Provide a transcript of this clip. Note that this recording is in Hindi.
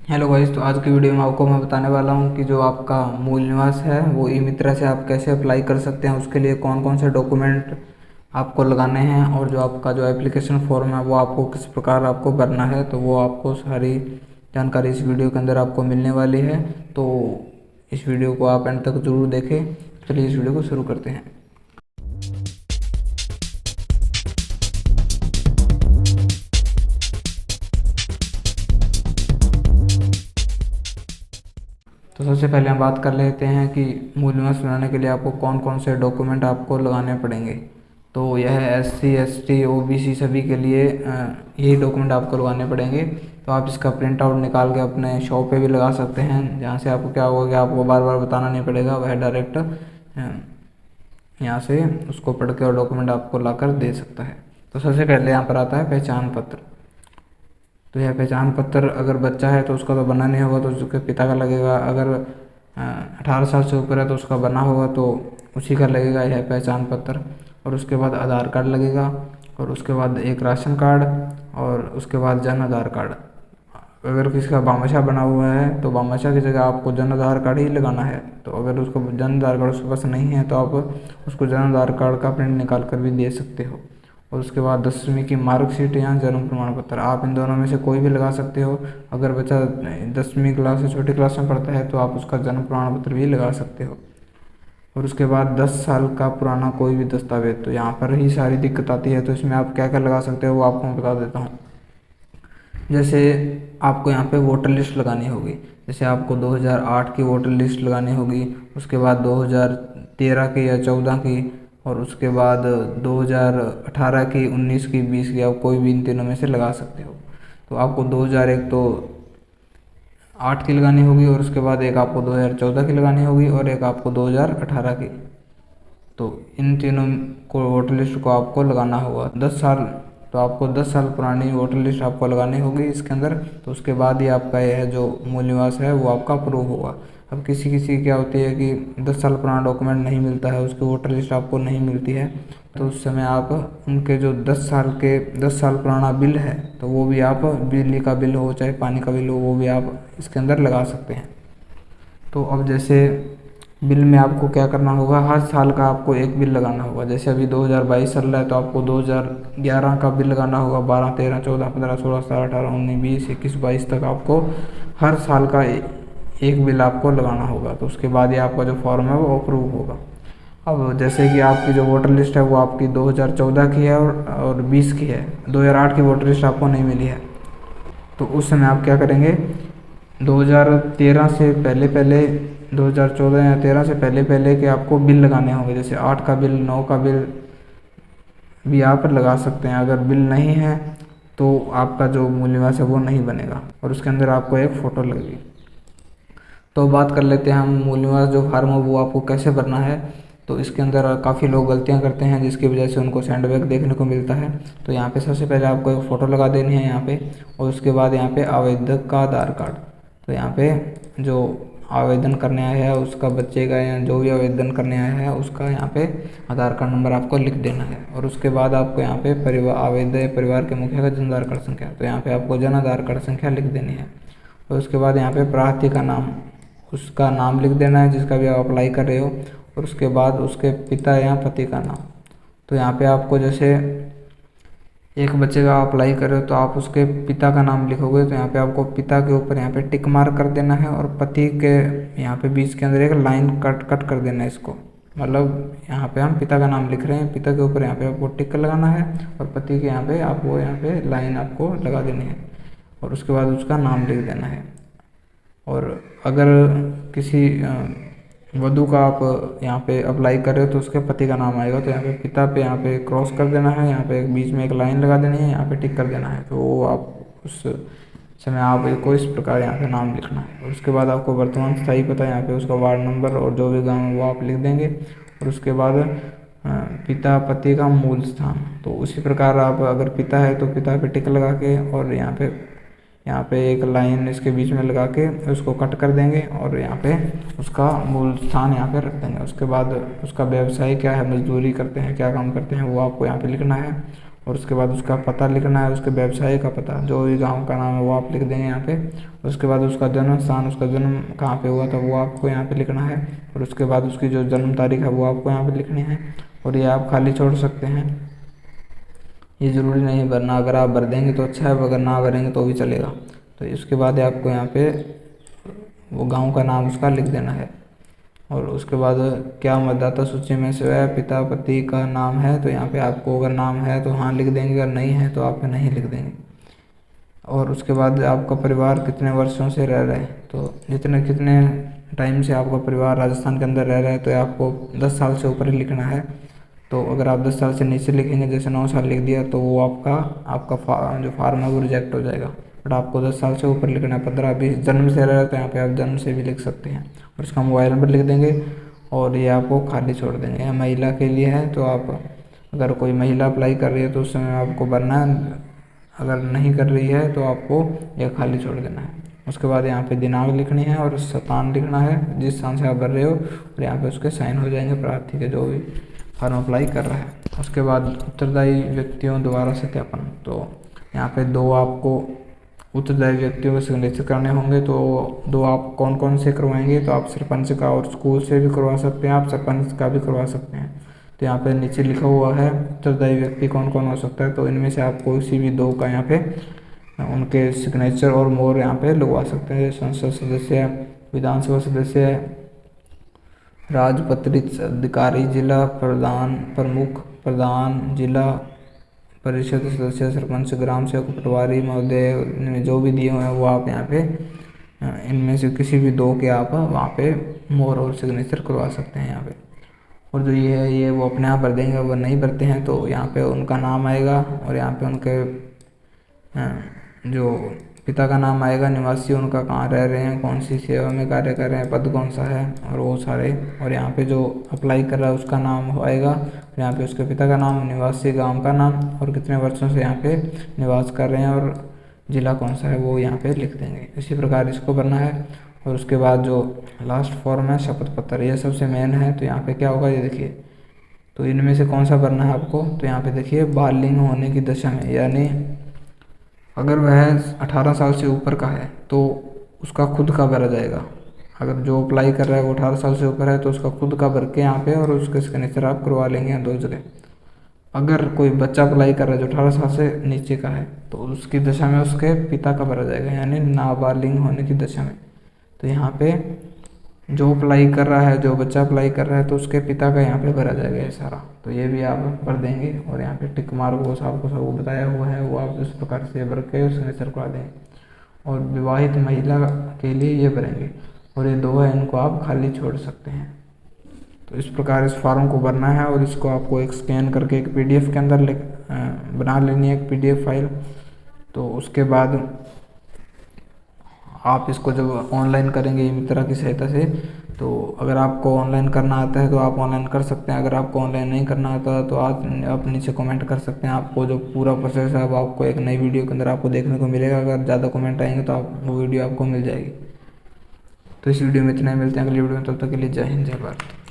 हेलो गाइस, तो आज की वीडियो में आपको मैं बताने वाला हूं कि जो आपका मूल निवास है वो ई मित्रा से आप कैसे अप्लाई कर सकते हैं, उसके लिए कौन कौन से डॉक्यूमेंट आपको लगाने हैं और जो आपका जो एप्लीकेशन फॉर्म है वो आपको किस प्रकार आपको भरना है, तो वो आपको सारी जानकारी इस वीडियो के अंदर आपको मिलने वाली है। तो इस वीडियो को आप एंड तक ज़रूर देखें। चलिए इस वीडियो को शुरू करते हैं। तो सबसे पहले हम बात कर लेते हैं कि मूल निवास बनाने के लिए आपको कौन कौन से डॉक्यूमेंट आपको लगाने पड़ेंगे। तो यह SC ST OBC सभी के लिए यही डॉक्यूमेंट आपको लगाने पड़ेंगे। तो आप इसका प्रिंट आउट निकाल के अपने शॉप पे भी लगा सकते हैं, जहाँ से आपको क्या होगा कि आपको बार बार बताना नहीं पड़ेगा, वह डायरेक्ट यहाँ से उसको पढ़ के और डॉक्यूमेंट आपको ला कर दे सकता है। तो सबसे पहले यहाँ पर आता है पहचान पत्र। तो यह पहचान पत्र अगर बच्चा है तो उसका तो बना नहीं होगा, तो उसके पिता का लगेगा। अगर 18 साल से ऊपर है तो उसका बना होगा तो उसी का लगेगा यह पहचान पत्र। और उसके बाद आधार कार्ड लगेगा, और उसके बाद एक राशन कार्ड, और उसके बाद जन आधार कार्ड। अगर किसी का भामाशाह बना हुआ है तो भामाशाह की जगह आपको जन आधार कार्ड ही लगाना है। तो अगर उसको जन आधार कार्ड उसके पास नहीं है तो आप उसको जन आधार कार्ड का प्रिंट निकाल कर भी दे सकते हो। और उसके बाद 10वीं की मार्कशीट या जन्म प्रमाण पत्र, आप इन दोनों में से कोई भी लगा सकते हो। अगर बच्चा 10वीं क्लास से छोटी क्लास में पढ़ता है तो आप उसका जन्म प्रमाण पत्र भी लगा सकते हो। और उसके बाद 10 साल का पुराना कोई भी दस्तावेज। तो यहाँ पर ही सारी दिक्कत आती है, तो इसमें आप क्या क्या लगा सकते हो वो आपको मैं बता देता हूँ। जैसे आपको यहाँ पे वोटर लिस्ट लगानी होगी, जैसे आपको 2008 की वोटर लिस्ट लगानी होगी, उसके बाद 2013 की या 14 की, और उसके बाद 2018 की, 19 की, 20 की, आप कोई भी इन तीनों में से लगा सकते हो। तो आपको 2001 तो 8 की लगानी होगी, और उसके बाद एक आपको 2014 की लगानी होगी, और एक आपको 2018 की। तो इन तीनों को वोटर लिस्ट को आपको लगाना होगा 10 साल। तो आपको 10 साल पुरानी वोटर लिस्ट आपको लगानी होगी इसके अंदर। तो उसके बाद ही आपका यह जो मूल निवास है वो आपका अप्रूव होगा। अब किसी किसी की क्या होती है कि 10 साल पुराना डॉक्यूमेंट नहीं मिलता है, उसकी वोटर लिस्ट आपको नहीं मिलती है, तो उस समय आप उनके जो 10 साल पुराना बिल है तो वो भी आप, बिजली का बिल हो चाहे पानी का बिल हो, वो भी आप इसके अंदर लगा सकते हैं। तो अब जैसे बिल में आपको क्या करना होगा, हर साल का आपको एक बिल लगाना होगा। जैसे अभी 2022 चल रहा है तो आपको 2011 का बिल लगाना होगा। 12, 13, 14, 15, 16, 17, 18, 19, 20, 21, 22 तक आपको हर साल का एक बिल आपको लगाना होगा। तो उसके बाद ही आपका जो फॉर्म है वो अप्रूव होगा। अब जैसे कि आपकी जो वोटर लिस्ट है वो आपकी 2014 की है और 20 की है। 2008 की वोटर लिस्ट आपको नहीं मिली है, तो उस समय आप क्या करेंगे, 2013 से पहले पहले, 2014 या 13 से पहले पहले के आपको बिल लगाने होंगे। जैसे 8 का बिल, 9 का बिल भी आप लगा सकते हैं। अगर बिल नहीं है तो आपका जो मूल निवास है वो नहीं बनेगा, और उसके अंदर आपको एक फ़ोटो लगेगी। तो बात कर लेते हैं हम मूल निवास जो फार्म है वो आपको कैसे भरना है। तो इसके अंदर काफ़ी लोग गलतियां करते हैं जिसकी वजह से उनको सैंडबैग देखने को मिलता है। तो यहाँ पे सबसे पहले आपको एक फ़ोटो लगा देनी है यहाँ पे, और उसके बाद यहाँ पे आवेदक का आधार कार्ड। तो यहाँ पे जो आवेदन करने आया है उसका, बच्चे का या जो भी आवेदन करने आया है उसका यहाँ पे आधार कार्ड नंबर आपको लिख देना है। और उसके बाद आपको यहाँ पे परिवार के मुखिया का जन आधार कार्ड संख्या, तो यहाँ पे आपको जन आधार कार्ड संख्या लिख देनी है। और उसके बाद यहाँ पे प्रार्थी का नाम, उसका नाम लिख देना है जिसका भी आप अप्लाई कर रहे हो। और उसके बाद उसके पिता या पति का नाम। तो यहाँ पे आपको जैसे एक बच्चे का अप्लाई कर रहे हो तो आप उसके पिता का नाम लिखोगे, तो यहाँ पे आपको पिता के ऊपर यहाँ पे टिक मार्क कर देना है, और पति के यहाँ पे बीच के अंदर एक लाइन कट कर देना है इसको। मतलब यहाँ पे हम पिता का नाम लिख रहे हैं, पिता के ऊपर यहाँ पे आपको टिक लगाना है, और पति के यहाँ पे आपको यहाँ पे लाइन आपको लगा देनी है, और उसके बाद उसका नाम लिख देना है। और अगर किसी वधू का आप यहाँ पे अप्लाई कर रहे हो तो उसके पति का नाम आएगा, तो यहाँ पे पिता पे यहाँ पे क्रॉस कर देना है, यहाँ पे एक बीच में एक लाइन लगा देनी है, यहाँ पे टिक कर देना है। तो वो आप उस समय आपको इस प्रकार यहाँ पे नाम लिखना है। और उसके बाद आपको वर्तमान स्थायी पता, यहाँ पे उसका वार्ड नंबर और जो भी गाँव है वो आप लिख देंगे। और उसके बाद पिता पति का मूल स्थान, तो उसी प्रकार आप अगर पिता है तो पिता पे टिक लगा के, और यहाँ पे एक लाइन इसके बीच में लगा के उसको कट कर देंगे, और यहाँ पे उसका मूल स्थान यहाँ पे रख देंगे। उसके बाद उसका व्यवसाय क्या है, मजदूरी करते हैं, क्या काम करते हैं, वो आपको यहाँ पे लिखना है। और उसके बाद उसका पता लिखना है, उसके व्यवसाय का पता, जो भी गांव का नाम है वो आप लिख देंगे यहाँ पे। उसके बाद उसका जन्म स्थान, उसका जन्म कहाँ पे हुआ था वो आपको यहाँ पे लिखना है। और उसके बाद उसकी जो जन्म तारीख है वो आपको यहाँ पे लिखनी है। और ये आप खाली छोड़ सकते हैं, ये ज़रूरी नहीं भरना। अगर आप भर देंगे तो अच्छा है, अगर ना भरेंगे तो भी चलेगा। तो इसके बाद आपको यहाँ पे वो गाँव का नाम उसका लिख देना है। और उसके बाद क्या मतदाता सूची में से है पिता पति का नाम है, तो यहाँ पे आपको अगर नाम है तो हाँ लिख देंगे, अगर नहीं है तो आप नहीं लिख देंगे। और उसके बाद आपका परिवार कितने वर्षों से रह रहे हैं, तो जितने कितने टाइम से आपका परिवार राजस्थान के अंदर रह रहा है तो आपको 10 साल से ऊपर ही लिखना है। तो अगर आप 10 साल से नीचे लिखेंगे, जैसे 9 साल लिख दिया, तो वो आपका जो फार्म है वो रिजेक्ट हो जाएगा। बट आपको 10 साल से ऊपर लिखना है, 15-20 जन्म से रह रहे तो यहाँ पे आप जन्म से भी लिख सकते हैं। और उसका मोबाइल नंबर लिख देंगे और ये आपको खाली छोड़ देंगे। यह महिला के लिए है, तो आप अगर कोई महिला अप्लाई कर रही है तो उस समय आपको भरना है, अगर नहीं कर रही है तो आपको यह खाली छोड़ देना है। उसके बाद यहाँ पे दिनांक लिखनी है और स्थान लिखना है जिस स्थान से आप भर रहे हो, और यहाँ पे उसके साइन हो जाएंगे प्रार्थी के, जो भी फॉर्म अप्लाई कर रहा है। उसके बाद उत्तरदायी व्यक्तियों द्वारा सत्यापन, तो यहाँ पे 2 आपको उत्तरदायी व्यक्तियों के सिग्नेचर करने होंगे। तो 2 आप कौन कौन से करवाएंगे, तो आप सरपंच का और स्कूल से भी करवा सकते हैं, आप सरपंच का भी करवा सकते हैं। तो यहाँ पे नीचे लिखा हुआ है उत्तरदायी व्यक्ति कौन कौन हो सकता है, तो इनमें से आप कोई सी भी 2 का यहाँ पे उनके सिग्नेचर और मोहर यहाँ पे लगवा सकते हैं। संसद सदस्य, विधानसभा सदस्य, राजपत्रित अधिकारी, जिला प्रधान, प्रमुख प्रधान, जिला परिषद सदस्य, सरपंच, ग्राम सेवक, पटवारी महोदय, जो भी दिए हुए हैं वो आप यहाँ पे इनमें से किसी भी 2 के आप वहाँ पे मोहर और सिग्नेचर करवा सकते हैं यहाँ पे। और जो ये है ये वो अपने आप भर देंगे। अगर नहीं भरते हैं तो यहाँ पे उनका नाम आएगा और यहाँ पे उनके जो पिता का नाम आएगा, निवासी उनका कहाँ रह रहे हैं, कौन सी सेवा में कार्य कर रहे हैं, पद कौन सा है, और वो सारे। और यहाँ पे जो अप्लाई कर रहा है उसका नाम आएगा, यहाँ पे उसके पिता का नाम, निवासी गांव का नाम, और कितने वर्षों से यहाँ पे निवास कर रहे हैं, और जिला कौन सा है वो यहाँ पे लिख देंगे। इसी प्रकार इसको भरना है। और उसके बाद जो लास्ट फॉर्म है शपथ पत्र, ये सबसे मेन है। तो यहाँ पे क्या होगा ये देखिए, तो इनमें से कौन सा भरना है आपको, तो यहाँ पे देखिए बालिंग होने की दशा में, यानी अगर वह 18 साल से ऊपर का है तो उसका खुद का भरा जाएगा। अगर जो अप्लाई कर रहा है वो 18 साल से ऊपर है तो उसका खुद का भर के यहाँ पे और उसके सिग्नेचर आप करवा लेंगे यहाँ 2 जगह। अगर कोई बच्चा अप्लाई कर रहा है जो 18 साल से नीचे का है तो उसकी दशा में उसके पिता का भरा जाएगा, यानी नाबालिग होने की दशा में। तो यहाँ पे जो अप्लाई कर रहा है, जो बच्चा अप्लाई कर रहा है तो उसके पिता का यहाँ पे भरा जाएगा ये सारा। तो ये भी आप भर देंगे और यहाँ पे टिक मार्क वो आपको सब बताया हुआ है वो आप इस प्रकार से भर के सिग्नेचर करवा देंगे। और विवाहित महिला के लिए ये भरेंगे, और ये 2 है इनको आप खाली छोड़ सकते हैं। तो इस प्रकार इस फॉर्म को भरना है और इसको आपको एक स्कैन करके एक PDF के अंदर बना लेनी है, एक PDF फाइल। तो उसके बाद आप इसको जब ऑनलाइन करेंगे मित्रा की सहायता से, तो अगर आपको ऑनलाइन करना आता है तो आप ऑनलाइन कर सकते हैं। अगर आपको ऑनलाइन नहीं करना आता तो आप नीचे कमेंट कर सकते हैं। आपको जो पूरा प्रोसेस है अब आपको एक नई वीडियो के अंदर आपको देखने को मिलेगा। अगर ज़्यादा कमेंट आएंगे तो आप वो वीडियो आपको मिल जाएगी। तो इस वीडियो में इतना ही, मिलते हैं अगली वीडियो में, तब तक के लिए जय हिंद जय भारत।